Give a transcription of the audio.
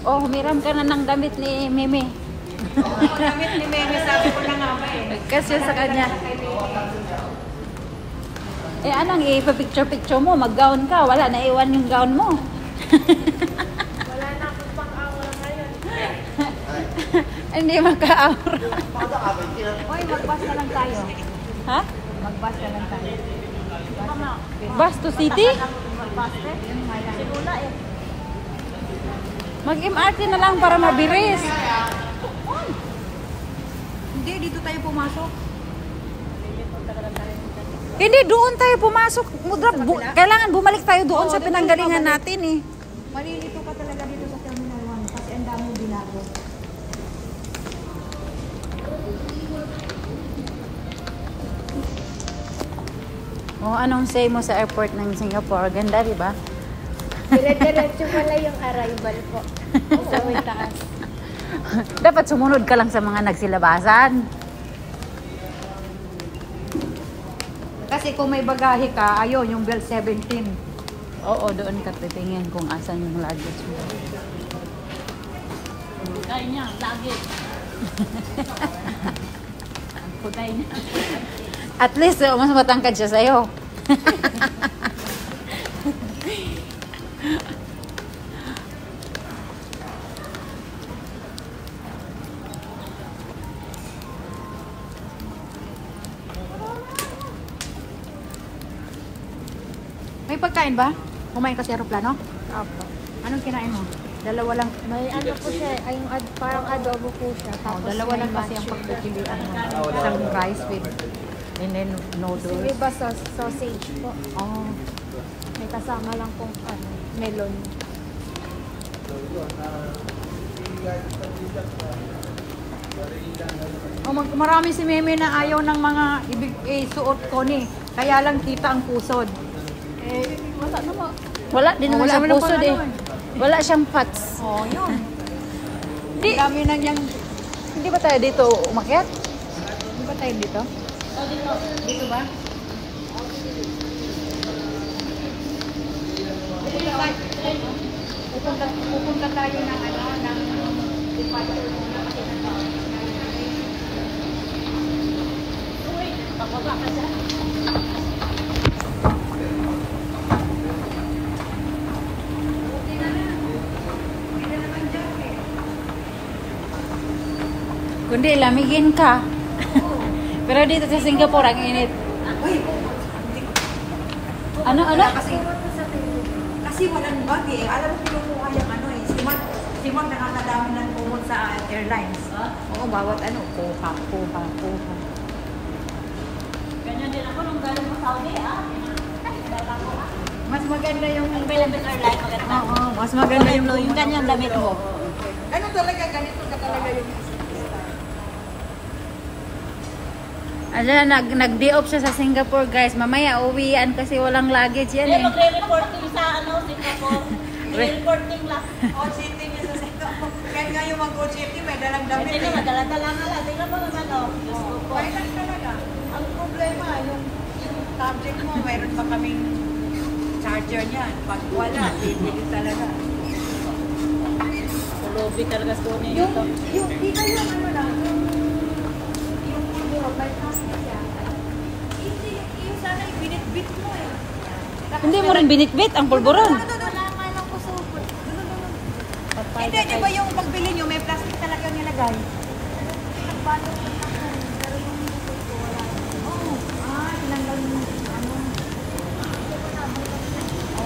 Oh, humiram ka na ng damit ni Meme. Damit ni Meme, sabi ko na nga ba eh. Kasi sa kanya. Eh, anong ipapicture-picture mo? Mag-gown ka. Wala, naiwan yung gown mo. Wala na akong pang-aura ngayon. Hindi maka-aura. Hoy, mag-bus na lang tayo. Ha? Mag-bus na lang tayo. Bus to city? Mag-bus eh. Simula eh. Mag-MRT na lang para mabilis. Hindi, dito tayo pumasok. Hindi, doon tayo pumasok. Kailangan bumalik tayo doon sa pinanggalingan natin eh. Malilito ka talaga dito sa Terminal 1 kasi ang dami binago. Oh, anong say mo sa airport ng Singapore? Ganda, di ba? Dire-diretso pala yung arrival po. Sa may taas. Dapat sumunod ka lang sa mga nagsilabasan. Kasi kung may bagahe ka, ayun, yung Bell 17. Oo, doon ka titingin kung asan yung luggage mo. Kaya niya, luggage. Putay niya. At least, mas matangkad siya sa'yo. May pagkain ba? Kumain ka sa aeroplano? Opo. Anong kinain mo? Dalawa lang. May ano po siya, ay yung parang adobo po siya. Oh, Tapos dalawa may lang kasi ang mushroom. pagpipilian mo. Isang rice with and then Yung noodles. iba sausage po. Oh. May kasama lang pong ano, melon. Oh, marami si Meme na ayaw ng mga suot ko ni. Kaya lang kita ang pusod. Eh, wala naman. Wala din naman Wala siya mo lang pusod pala eh. naman. Wala siyang fats. Oh, yun. Di, Dami na niyang... hindi ba tayo dito umakyat? Di ba tayo dito? Dito ba? Pupunta tayo ng ano, ng departure. Pababa ka siya. Kundi lamigin ka. Pero dito sa Singapore, ang init. Ano? Kasi walang bag eh. Alam mo kinukuha yung ano eh. Si Mark nakakadami ng umot sa airlines. Oo, bawat ano. Kuha. Ganyan din ako nung galing mo Saudi, Mas maganda yung... Philippine Airlines, maganda. Oo, mas maganda Yung ganyang damit mo. Ano talaga, ganito ka talaga yung... Nag-day off siya sa Singapore, guys. Mamaya uwian kasi walang luggage yan eh. Magre-reporting sa Singapore. Re-reporting lang. O, city niya sa Singapore. Kaya nga yung mag-go city, may dalang damit Tingnan mo, dala-dala nga lang. Tingnan mo naman, Diyos ko po. Kaya lang talaga. Ang problema, yung tablet mo, mayroon pa kaming charger niyan. Pag wala, bibili talaga. Lobby talaga sa kunin Yung, ito. dito yung ano lang, yung bypass na siya. Hindi, yung sana yung binit-bit mo eh. Hindi mo rin binitbit ang pulburon. Wala nga lang po sa upod. Hindi, di ba yung pagbili nyo, may plastic talaga nilagay?